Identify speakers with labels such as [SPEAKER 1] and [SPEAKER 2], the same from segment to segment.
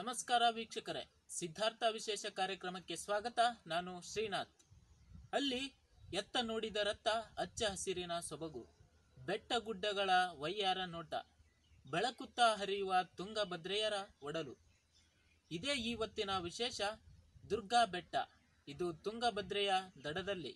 [SPEAKER 1] ನಮಸ್ಕಾರ ವೀಕ್ಷಕರೇ, ಸಿದ್ಧಾರ್ಥ ವಿಶೇಷ ಕಾರ್ಯಕ್ರಮಕ್ಕೆ ಸ್ವಾಗತ. ನಾನು ಶ್ರೀನಾಥ್. ಅಲ್ಲಿ ಎತ್ತ ನೋಡಿದರತ್ತ ಹಚ್ಚ ಹಸಿರಿನ ಸೊಬಗು, ಬೆಟ್ಟ ಗುಡ್ಡಗಳ ವಯ್ಯಾರ ನೋಟ, ಬೆಳಕುತ್ತಾ ಹರಿಯುವ ತುಂಗಭದ್ರೆಯರ ಒಡಲು. ಇದೇ ಇವತ್ತಿನ ವಿಶೇಷ. ದುರ್ಗಾ ಬೆಟ್ಟ, ಇದು ತುಂಗಭದ್ರೆಯ ದಡದಲ್ಲಿ.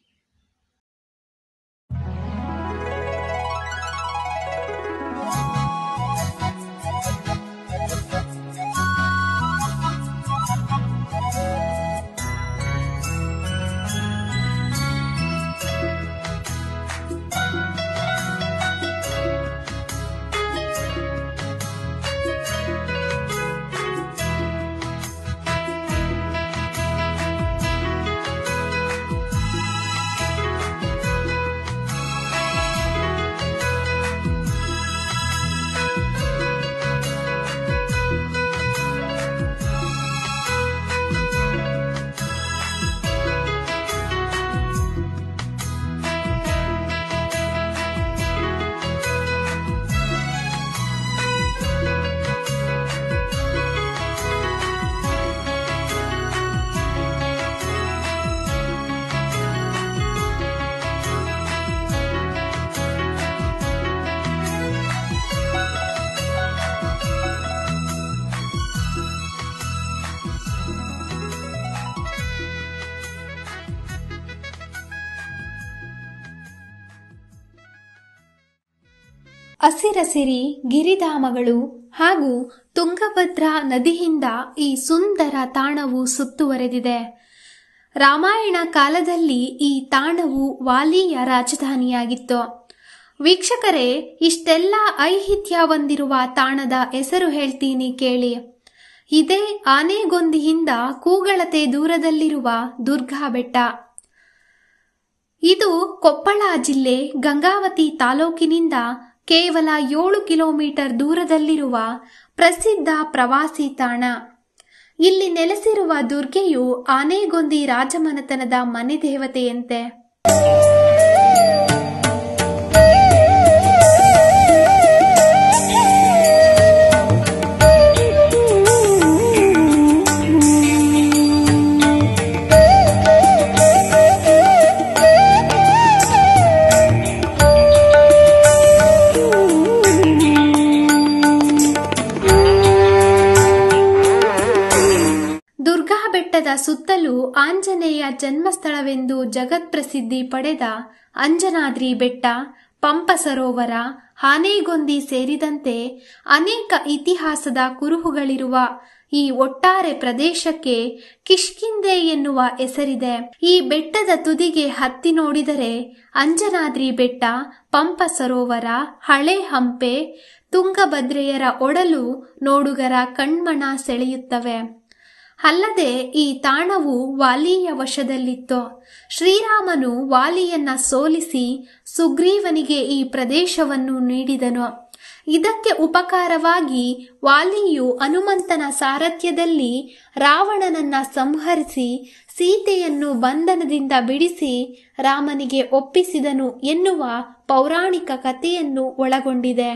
[SPEAKER 2] ಹಸಿರಸಿರಿ ಗಿರಿಧಾಮಗಳು ಹಾಗೂ ತುಂಗಭದ್ರಾ ನದಿಯಿಂದ ಈ ಸುಂದರ ತಾಣವು ಸುತ್ತುವರೆದಿದೆ. ರಾಮಾಯಣ ಕಾಲದಲ್ಲಿ ಈ ತಾಣವು ವಾಲಿಯ ರಾಜಧಾನಿಯಾಗಿತ್ತು. ವೀಕ್ಷಕರೇ, ಇಷ್ಟೆಲ್ಲ ಐಹಿತ್ಯ ಹೊಂದಿರುವ ತಾಣದ ಹೆಸರು ಹೇಳ್ತೀನಿ ಕೇಳಿ. ಇದೇ ಆನೆಗೊಂದಿಯಿಂದ ಕೂಗಳತೆ ದೂರದಲ್ಲಿರುವ ದುರ್ಗಾ ಬೆಟ್ಟ. ಇದು ಕೊಪ್ಪಳ ಜಿಲ್ಲೆ ಗಂಗಾವತಿ ತಾಲೂಕಿನಿಂದ ಕೇವಲ 7 ಕಿಲೋಮೀಟರ್ ದೂರದಲ್ಲಿರುವ ಪ್ರಸಿದ್ಧ ಪ್ರವಾಸಿ ತಾಣ. ಇಲ್ಲಿ ನೆಲೆಸಿರುವ ದುರ್ಗೆಯು ಆನೆಗೊಂದಿ ರಾಜಮನೆತನದ ಮನೆ ದೇವತೆಯಂತೆ. ಬೆಟ್ಟದ ಸುತ್ತಲೂ ಆಂಜನೇಯ ಜನ್ಮಸ್ಥಳವೆಂದು ಜಗತ್ಪ್ರಸಿದ್ಧಿ ಪಡೆದ ಅಂಜನಾದ್ರಿ ಬೆಟ್ಟ, ಪಂಪ ಸರೋವರ, ಆನೆಗೊಂದಿ ಸೇರಿದಂತೆ ಅನೇಕ ಇತಿಹಾಸದ ಕುರುಹುಗಳಿರುವ ಈ ಒಟ್ಟಾರೆ ಪ್ರದೇಶಕ್ಕೆ ಕಿಷ್ಕಿಂಧೆ ಎನ್ನುವ ಹೆಸರಿದೆ. ಈ ಬೆಟ್ಟದ ತುದಿಗೆ ಹತ್ತಿ ನೋಡಿದರೆ ಅಂಜನಾದ್ರಿ ಬೆಟ್ಟ, ಪಂಪ ಸರೋವರ, ಹಳೆ ಹಂಪೆ, ತುಂಗಭದ್ರೆಯರ ಒಡಲು ನೋಡುಗರ ಕಣ್ಮನ ಸೆಳೆಯುತ್ತವೆ. ಅಲ್ಲದೆ ಈ ತಾಣವು ವಾಲಿಯ ವಶದಲ್ಲಿತ್ತು. ಶ್ರೀರಾಮನು ವಾಲಿಯನ್ನ ಸೋಲಿಸಿ ಸುಗ್ರೀವನಿಗೆ ಈ ಪ್ರದೇಶವನ್ನು ನೀಡಿದನು. ಇದಕ್ಕೆ ಉಪಕಾರವಾಗಿ ವಾಲಿಯು ಹನುಮಂತನ ಸಾರಥ್ಯದಲ್ಲಿ ರಾವಣನನ್ನ ಸಂಹರಿಸಿ ಸೀತೆಯನ್ನು ಬಂಧನದಿಂದ ಬಿಡಿಸಿ ರಾಮನಿಗೆ ಒಪ್ಪಿಸಿದನು ಎನ್ನುವ ಪೌರಾಣಿಕ ಕಥೆಯನ್ನು ಒಳಗೊಂಡಿದೆ.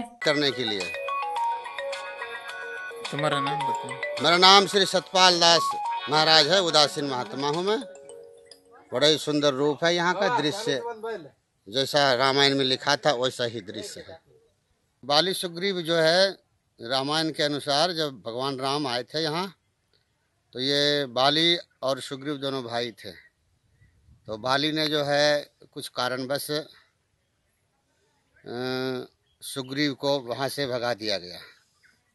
[SPEAKER 1] तुम्हारा नाम बताओ।
[SPEAKER 3] मेरा नाम श्री सतपाल दास महाराज है। उदासीन महात्मा हूँ मैं। बड़ा ही सुंदर रूप है यहाँ का दृश्य, जैसा रामायण में लिखा था वैसा ही दृश्य है। बाली सुग्रीव जो है, रामायण के अनुसार जब भगवान राम आए थे यहाँ, तो ये बाली और सुग्रीव दोनों भाई थे। तो बाली ने जो है कुछ कारणवश सुग्रीव को वहाँ से भगा दिया गया।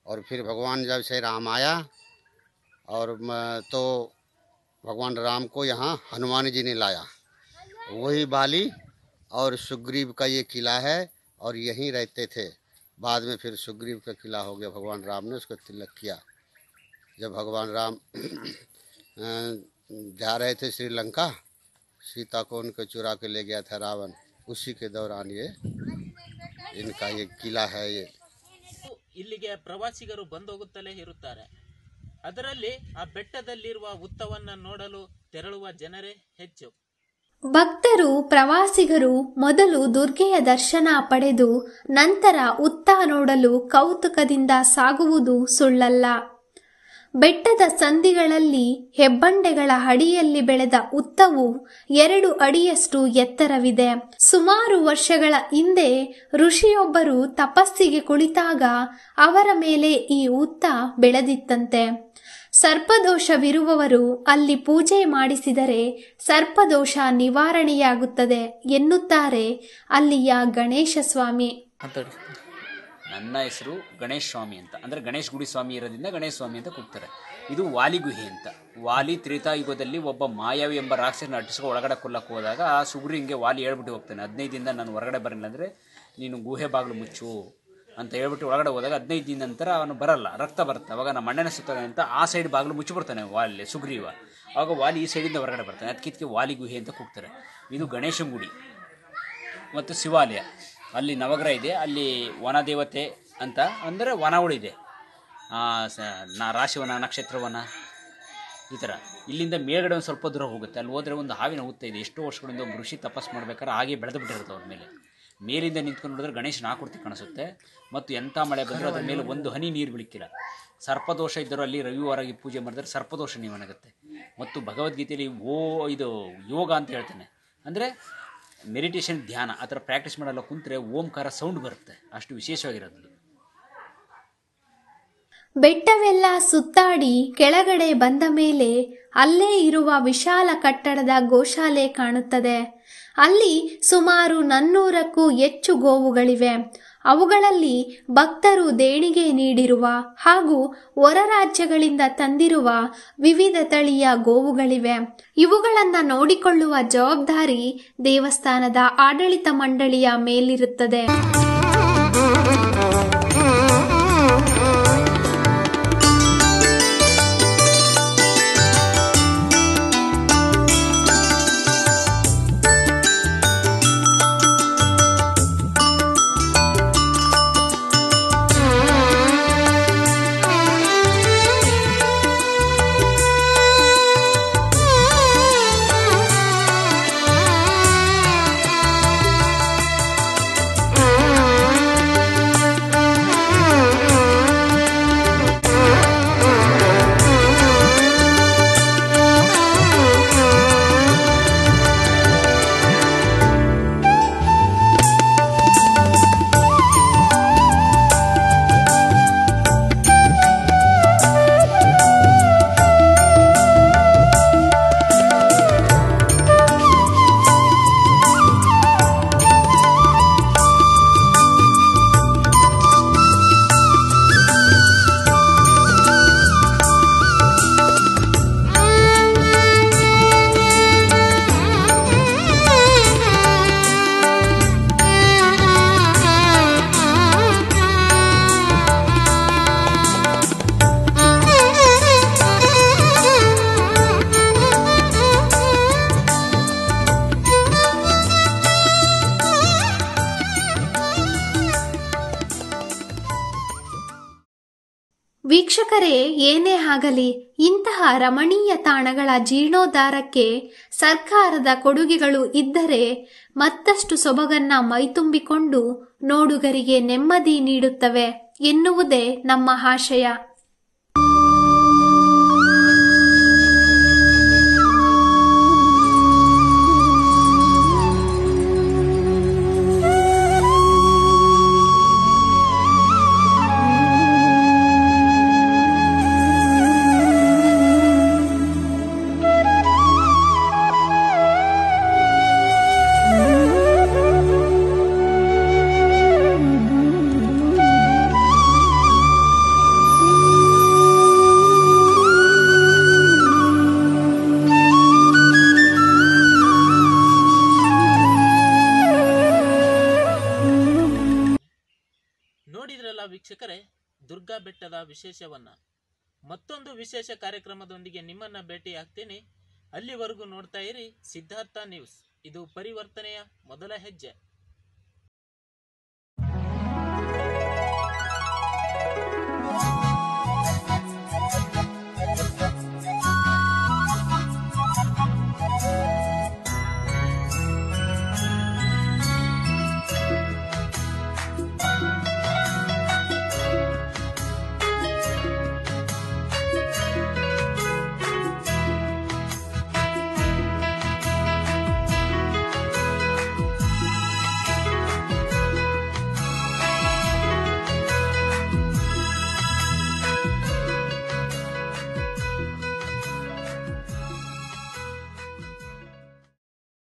[SPEAKER 3] और फिर भगवान जब से राम आया और तो भगवान राम को यहाँ हनुमान जी ने लाया। वही बाली और सुग्रीव का ये किला है और यहीं रहते थे। बाद में फिर सुग्रीव का किला हो गया। भगवान राम ने उसको तिलक किया। जब भगवान राम जा रहे थे श्रीलंका, सीता को उनको चुरा के ले गया था रावण। उसी के दौरान ये इनका ये किला है। ये
[SPEAKER 1] ಇಲ್ಲಿಗೆ ಪ್ರವಾಸಿಗರು ಬಂದೋಗುತ್ತಲೇ ಇರುತ್ತಾರೆ. ಅದರಲ್ಲಿ ಆ ಬೆಟ್ಟದಲ್ಲಿರುವ ಉತ್ತವನ್ನ ನೋಡಲು ತೆರಳುವ ಜನರೇ ಹೆಚ್ಚು.
[SPEAKER 2] ಭಕ್ತರು ಪ್ರವಾಸಿಗರು ಮೊದಲು ದುರ್ಗೆಯ ದರ್ಶನ ಪಡೆದು ನಂತರ ಉತ್ತ ನೋಡಲು ಕೌತುಕದಿಂದ ಸಾಗುವುದು ಸುಳ್ಳಲ್ಲ. ಬೆಟ್ಟದ ಸಂದಿಗಳಲ್ಲಿ ಹೆಬ್ಬಂಡೆಗಳ ಅಡಿಯಲ್ಲಿ ಬೆಳೆದ ಉತ್ತವು 2 ಅಡಿಯಷ್ಟು ಎತ್ತರವಿದೆ. ಸುಮಾರು ವರ್ಷಗಳ ಹಿಂದೆ ಋಷಿಯೊಬ್ಬರು ತಪಸ್ಸಿಗೆ ಕುಳಿತಾಗ ಅವರ ಮೇಲೆ ಈ ಉತ್ತ ಬೆಳೆದಿತ್ತಂತೆ. ಸರ್ಪದೋಷವಿರುವವರು ಅಲ್ಲಿ ಪೂಜೆ ಮಾಡಿಸಿದರೆ ಸರ್ಪದೋಷ ನಿವಾರಣೆಯಾಗುತ್ತದೆ ಎನ್ನುತ್ತಾರೆ ಅಲ್ಲಿಯ ಗಣೇಶ ಸ್ವಾಮಿ.
[SPEAKER 4] ನನ್ನ ಹೆಸರು ಗಣೇಶ್ ಸ್ವಾಮಿ ಅಂತ, ಅಂದರೆ ಗಣೇಶ್ ಗುಡಿ ಸ್ವಾಮಿ ಇರೋದ್ರಿಂದ ಗಣೇಶ ಸ್ವಾಮಿ ಅಂತ ಕೂಗ್ತಾರೆ. ಇದು ವಾಲಿ ಗುಹೆ ಅಂತ. ವಾಲಿ ತ್ರೇತಾಯುಗದಲ್ಲಿ ಒಬ್ಬ ಮಾಯಾವಿ ಎಂಬ ರಾಕ್ಷಸನ ಅಟ್ಟಿಸ್ಕೊ ಒಳಗಡೆ ಕೊಲ್ಲಕ್ಕೆ ಹೋದಾಗ ಆ ಸುಗ್ರೀಂಗೆ ವಾಲಿ ಹೇಳ್ಬಿಟ್ಟು ಹೋಗ್ತಾನೆ, 15 ದಿನದಿಂದ ನಾನು ಹೊರಗಡೆ ಬರಲಿಲ್ಲ ಅಂದರೆ ನೀನು ಗುಹೆ ಬಾಗಿಲು ಮುಚ್ಚು ಅಂತ ಹೇಳ್ಬಿಟ್ಟು ಒಳಗಡೆ ಹೋದಾಗ 15 ದಿನ ನಂತರ ಅವನು ಬರಲ್ಲ, ರಕ್ತ ಬರುತ್ತೆ. ಅವಾಗ ನಮ್ಮ ಅಣ್ಣನ ಸುತ್ತಾನೆ ಅಂತ ಆ ಸೈಡ್ ಬಾಗಿಲು ಮುಚ್ಚಿಬಿಡ್ತಾನೆ ವಾಲಿ ಸುಗ್ರೀವ. ಆವಾಗ ವಾಲಿ ಈ ಸೈಡಿಂದ ಹೊರಗಡೆ ಬರ್ತಾನೆ, ಅದಕ್ಕೆ ವಾಲಿ ಗುಹೆ ಅಂತ ಕೂಗ್ತಾರೆ. ಇದು ಗಣೇಶನ ಗುಡಿ ಮತ್ತು ಶಿವಾಲಯ. ಅಲ್ಲಿ ನವಗ್ರಹ ಇದೆ, ಅಲ್ಲಿ ವನದೇವತೆ ಅಂತ ಅಂದರೆ ವನಗಳಿದೆ, ರಾಶಿವನ, ನಕ್ಷತ್ರವನ, ಈ ಥರ. ಇಲ್ಲಿಂದ ಮೇಲ್ಗಡೆ ಒಂದು ಸ್ವಲ್ಪ ದೂರ ಹೋಗುತ್ತೆ, ಅಲ್ಲಿ ಹೋದರೆ ಒಂದು ಹಾವಿನ ಹುತ್ತ ಇದೆ. ಎಷ್ಟೋ ವರ್ಷಗಳಿಂದ ಒಬ್ಬ ಋಷಿ ತಪಸ್ ಮಾಡ್ಬೇಕಾದ್ರೆ ಹಾಗೆ ಬೆಳೆದು ಬಿಟ್ಟಿರುತ್ತೆ ಅವ್ರ ಮೇಲೆ. ಮೇಲಿಂದ ನಿಂತ್ಕೊಂಡು ನೋಡಿದ್ರೆ ಗಣೇಶನ ಆಕೃತಿ ಕಾಣಿಸುತ್ತೆ. ಮತ್ತು ಎಂಥ ಮಳೆ ಬಂದರೂ ಅದ್ರ ಮೇಲೆ ಒಂದು ಹನಿ ನೀರು ಬೀಳಿಕ್ಕಿಲ್ಲ. ಸರ್ಪದೋಷ ಇದ್ದರೂ ಅಲ್ಲಿ ರವಿವಾರಾಗಿ ಪೂಜೆ ಮಾಡಿದ್ರೆ ಸರ್ಪದೋಷ ನಿವಾರಣೆಯಾಗುತ್ತೆ. ಮತ್ತು ಭಗವದ್ಗೀತೆಯಲ್ಲಿ ಇದು ಯೋಗ ಅಂತ ಹೇಳ್ತಾನೆ, ಅಂದರೆ ಮೆಡಿಟೇಷನ್, ಧ್ಯಾನ ಆ ಥರ ಪ್ರಾಕ್ಟೀಸ್ ಮಾಡಲ್ಲ ಕುಂತ್ರೆ ಓಂಕಾರ ಸೌಂಡ್ ಬರುತ್ತೆ, ಅಷ್ಟು ವಿಶೇಷವಾಗಿರೋದು.
[SPEAKER 2] ಬೆಟ್ಟವೆಲ್ಲ ಸುತ್ತಾಡಿ ಕೆಳಗಡೆ ಬಂದ ಮೇಲೆ ಅಲ್ಲೇ ಇರುವ ವಿಶಾಲ ಕಟ್ಟಡದ ಗೋಶಾಲೆ ಕಾಣುತ್ತದೆ. ಅಲ್ಲಿ ಸುಮಾರು 400ಕ್ಕೂ ಹೆಚ್ಚು ಗೋವುಗಳಿವೆ. ಅವುಗಳಲ್ಲಿ ಭಕ್ತರು ದೇಣಿಗೆ ನೀಡಿರುವ ಹಾಗೂ ಹೊರ ರಾಜ್ಯಗಳಿಂದ ತಂದಿರುವ ವಿವಿಧ ತಳಿಯ ಗೋವುಗಳಿವೆ. ಇವುಗಳನ್ನು ನೋಡಿಕೊಳ್ಳುವ ಜವಾಬ್ದಾರಿ ದೇವಸ್ಥಾನದ ಆಡಳಿತ ಮಂಡಳಿಯ ಮೇಲಿರುತ್ತದೆ. ವೀಕ್ಷಕರೇ, ಏನೇ ಆಗಲಿ ಇಂತಹ ರಮಣೀಯ ತಾಣಗಳ ಜೀರ್ಣೋದ್ಧಾರಕ್ಕೆ ಸರ್ಕಾರದ ಕೊಡುಗೆಗಳು ಇದ್ದರೆ ಮತ್ತಷ್ಟು ಸೊಬಗನ್ನ ಮೈತುಂಬಿಕೊಂಡು ನೋಡುಗರಿಗೆ ನೆಮ್ಮದಿ ನೀಡುತ್ತವೆ ಎನ್ನುವುದೇ ನಮ್ಮ ಆಶಯ.
[SPEAKER 1] ನೋಡಿದ್ರಲ್ಲ ವೀಕ್ಷಕರೇ, ದುರ್ಗಾ ಬೆಟ್ಟದ ವಿಶೇಷವನ್ನ. ಮತ್ತೊಂದು ವಿಶೇಷ ಕಾರ್ಯಕ್ರಮದೊಂದಿಗೆ ನಿಮ್ಮನ್ನ ಭೇಟಿ ಆಗ್ತೀನಿ. ಅಲ್ಲಿವರೆಗೂ ನೋಡ್ತಾ ಇರಿ ಸಿದ್ಧಾರ್ಥ ನ್ಯೂಸ್. ಇದು ಪರಿವರ್ತನೆಯ ಮೊದಲ ಹೆಜ್ಜೆ.